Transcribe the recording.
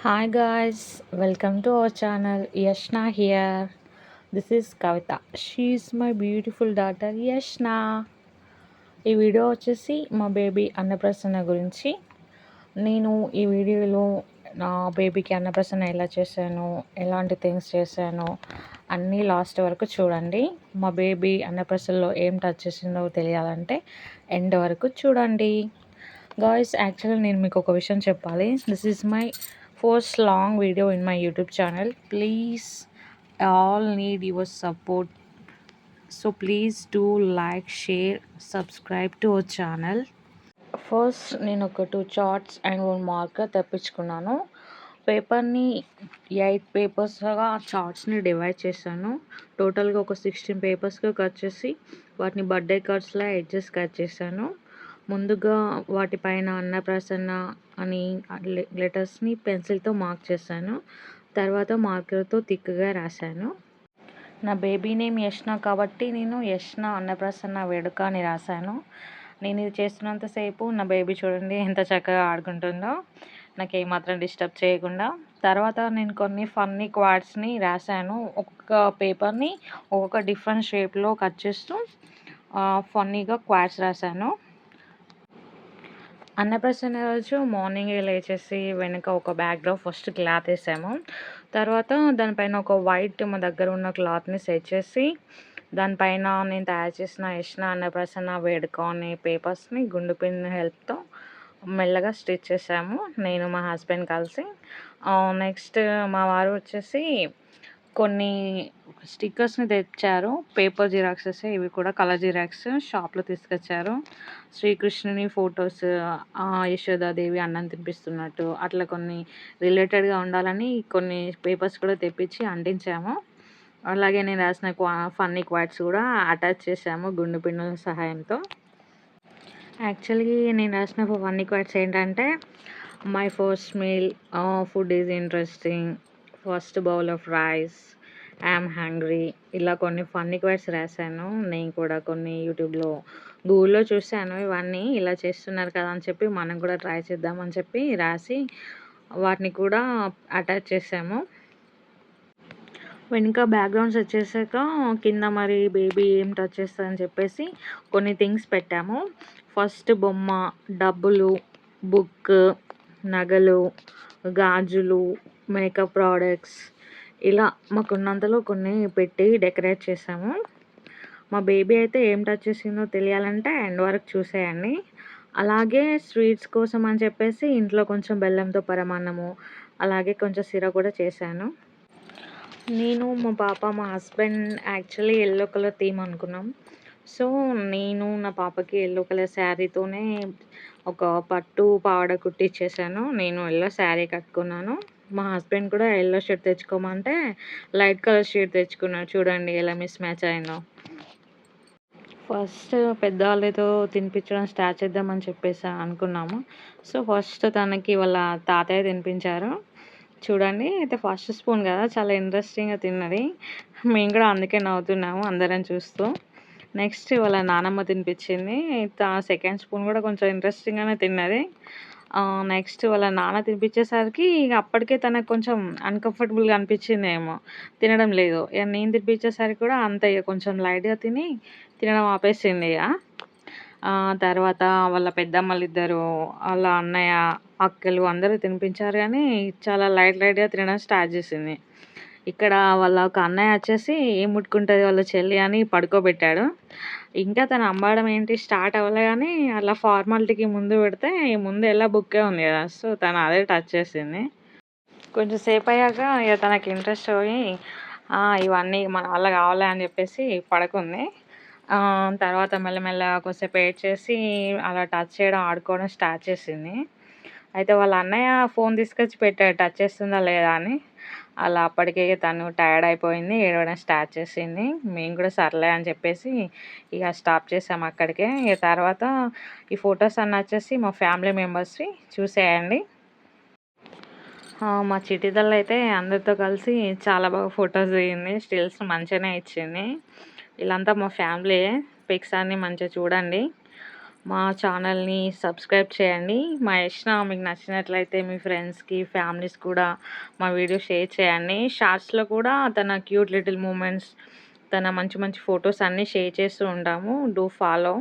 Hi guys, welcome to our channel. Yashna here. This is Kavita. She is my beautiful daughter Yashna. ఈ video వచ్చేసి మా baby అన్నప్రాసన గురించి. నేను ఈ వీడియోలో నా బేబీకి అన్నప్రాసన ఎలా చేశాను, ఎలాంటి థింగ్స్ చేశాను అన్నీ లాస్ట్ వరకు చూడండి. మా బేబీ అన్నప్రాసనలో ఏం టచ్ చేసిందో తెలియాలంటే ఎండ్ వరకు చూడండి. గాయ్స్, యాక్చువల్లీ నేను మీకు ఒక విషయం చెప్పాలి. This is my first long video in my YouTube channel. Please, all need your support. So please do like, share, subscribe to our channel. First నేను ఒక 2 చార్ట్స్ అండ్ 1 మార్కర్ తెప్పించుకున్నాను. పేపర్ని 8 పేపర్స్గా చార్ట్స్ని డివైడ్ చేశాను. టోటల్గా ఒక 16 పేపర్స్గా కట్ చేసి వాటిని బర్త్డే కార్డ్స్లా ఎడ్జెస్ కట్ చేశాను. ముందుగా వాటిపైన అన్నప్రాసన్న అని లెటర్స్ని పెన్సిల్తో మార్క్ చేశాను. తర్వాత మార్కర్తో థిక్గా రాశాను. నా బేబీ నేమ్ యష్న కాబట్టి నేను యష్న అన్నప్రాసన్న వేడుక అని రాశాను. నేను ఇది చేస్తున్నంతసేపు నా బేబీ చూడండి ఎంత చక్కగా ఆడుకుంటుందో, నాకు ఏమాత్రం డిస్టర్బ్ చేయకుండా. తర్వాత నేను కొన్ని ఫన్నీ క్వాడ్స్ని రాశాను. ఒక్కొక్క పేపర్ని ఒక్కొక్క డిఫరెంట్ షేప్లో కట్ చేస్తూ ఫన్నీగా క్వాడ్స్ రాశాను. అన్నప్రాసన రోజు మార్నింగే లేచేసి వెనుక ఒక బ్యాక్‌డ్రాప్ ఫస్ట్ క్లాత్ వేసాము. తర్వాత దానిపైన ఒక వైట్ మా దగ్గర ఉన్న క్లాత్‌ని సెట్ చేసి దానిపైన నేను తయారు చేసిన యష్న అన్నప్రాసన వేడుక అనే పేపర్స్ని గుండు పిన్ హెల్ప్తో మెల్లగా స్టిచ్ చేసాము నేను మా హస్బెండ్ కలిసి. నెక్స్ట్ మా వారు వచ్చేసి కొన్ని స్టిక్కర్స్ని తెచ్చారు. పేపర్ జిరాక్సెస్, ఇవి కూడా కలర్ జిరాక్స్ షాప్లో తీసుకొచ్చారు. శ్రీకృష్ణుని ఫొటోస్, యశోదాదేవి అన్నం తినిపిస్తున్నట్టు అట్లా కొన్ని రిలేటెడ్గా ఉండాలని కొన్ని పేపర్స్ కూడా తెప్పించి అంటించాము. అలాగే నేను రాసిన ఫన్నీ క్వాట్స్ కూడా అటాచ్ చేసాము గుండు పిన్నుల సహాయంతో. యాక్చువల్లీ నేను రాసిన ఫన్నీ క్వాట్స్ ఏంటంటే, my first meal, food is interesting, first bowl of rice, I'm hungry, ఇలా కొన్ని ఫన్నీ క్వాట్స్ రాశాను. నేను కూడా కొన్ని యూట్యూబ్లో గూగుల్లో చూశాను. ఇవన్నీ ఇలా చేస్తున్నారు కదా అని చెప్పి మనం కూడా ట్రై చేద్దామని చెప్పి రాసి వాటిని కూడా అటాచ్ చేసాము. వెనుక బ్యాక్గ్రౌండ్స్ వచ్చేసాక కింద మరి బేబీ ఏం టచ్ చేస్తుందని చెప్పేసి కొన్ని థింగ్స్ పెట్టాము. ఫస్ట్ బొమ్మ, డబ్బులు, బుక్, నగలు, గాజులు, మేకప్ ప్రోడక్ట్స్, ఇలా మాకున్నంతలో కొన్ని పెట్టి డెకరేట్ చేసాము. మా బేబీ అయితే ఏం టచ్ చేసిందో తెలియాలంటే ఎండ్ వరకు చూసేయండి. అలాగే స్వీట్స్ కోసం అని చెప్పేసి ఇంట్లో కొంచెం బెల్లంతో పరమాన్నము, అలాగే కొంచెం సిర కూడా చేశాను. నేను, మా పాప, మా husband actually yellow colour theme అనుకున్నాం. సో నేను నా పాపకి యెల్లో కలర్ శారీతోనే ఒక పట్టు పావడ కుట్టిచ్చేసాను. నేను యెల్లో శారీ కట్టుకున్నాను. మా హస్బెండ్ కూడా యెల్లో షర్ట్ తెచ్చుకోమంటే లైట్ కలర్ షర్ట్ తెచ్చుకున్నాడు. చూడండి ఎలా మిస్ మ్యాచ్ అయిందో. ఫస్ట్ పెద్దవాళ్ళతో తినిపించడం స్టార్ట్ చేద్దామని చెప్పేసి అనుకున్నాము. సో ఫస్ట్ తనకి వాళ్ళ తాతయ్య తినిపించారు. చూడండి అయితే ఫస్ట్ స్పూన్ కదా, చాలా ఇంట్రెస్టింగ్గా తిన్నది. మేము కూడా అందుకే నవ్వుతున్నాము అందరం చూస్తూ. నెక్స్ట్ వాళ్ళ నానమ్మ తినిపించింది. సెకండ్ స్పూన్ కూడా కొంచెం ఇంట్రెస్టింగ్గానే తిన్నది. నెక్స్ట్ వాళ్ళ నాన్న తినిపించేసరికి ఇక అప్పటికే తనకు కొంచెం అన్‌కంఫర్టబుల్‌గా అనిపించిందేమో, తినడం లేదు. ఇక నేను తినిపించేసరికి కూడా అంతే, ఇక కొంచెం లైట్‌గా తినడం ఆపేసింది ఇక. తర్వాత వాళ్ళ పెద్దమ్మలిద్దరు, వాళ్ళ అన్నయ్య, అక్కలు అందరూ తినిపించారు కానీ చాలా లైట్‌గా తినడం స్టార్ట్ చేసింది. ఇక్కడ వాళ్ళ ఒక అన్నయ్య వచ్చేసి ఏం ముట్టుకుంటుంది వాళ్ళ చెల్లి అని పడుకోబెట్టాడు. ఇంకా తను అమ్మడం ఏంటి స్టార్ట్ అవ్వలే కానీ అలా ఫార్మాలిటీకి ముందు పెడితే ముందు ఎలా బుక్కే ఉంది కదా, సో తను అదే టచ్ చేసింది. కొంచెం సేపు అయ్యాక ఇక తనకి ఇంట్రెస్ట్ పోయి ఇవన్నీ మన వల్ల కావాలి అని చెప్పేసి పడుకుంది. తర్వాత మెల్లమెల్లగా కొద్దిసేపు ఏడ్చేసి అలా టచ్ చేయడం, ఆడుకోవడం స్టార్ట్ చేసింది. అయితే వాళ్ళ అన్నయ్య ఫోన్ తీసుకొచ్చి పెట్టాడు టచ్ చేస్తుందా లేదా అని. అలా అప్పటికే తను టైర్డ్ అయిపోయింది, ఏడవడం స్టార్ట్ చేసింది. మేము కూడా సర్లే అని చెప్పేసి ఇక స్టాప్ చేసాము అక్కడికే. ఇక తర్వాత ఈ ఫొటోస్ అన్నీ వచ్చేసి మా ఫ్యామిలీ మెంబర్స్వి, చూసేయండి. మా చిట్టితల్లి అయితే అందరితో కలిసి చాలా బాగా ఫొటోస్ దిగింది. స్టిల్స్ మంచిగానే ఇచ్చింది. వీళ్ళంతా మా ఫ్యామిలీయే. పిక్స్ అన్నీ మంచిగా చూడండి. మా ఛానల్ని సబ్స్క్రైబ్ చేయండి. మా యష్న మీకు నచ్చినట్లయితే మీ ఫ్రెండ్స్కి ఫ్యామిలీస్ కూడా మా వీడియో షేర్ చేయండి. షార్ట్స్లో కూడా తన క్యూట్ లిటిల్ మూమెంట్స్, తన మంచి మంచి ఫొటోస్ అన్నీ షేర్ చేస్తూ ఉంటాము. Do follow.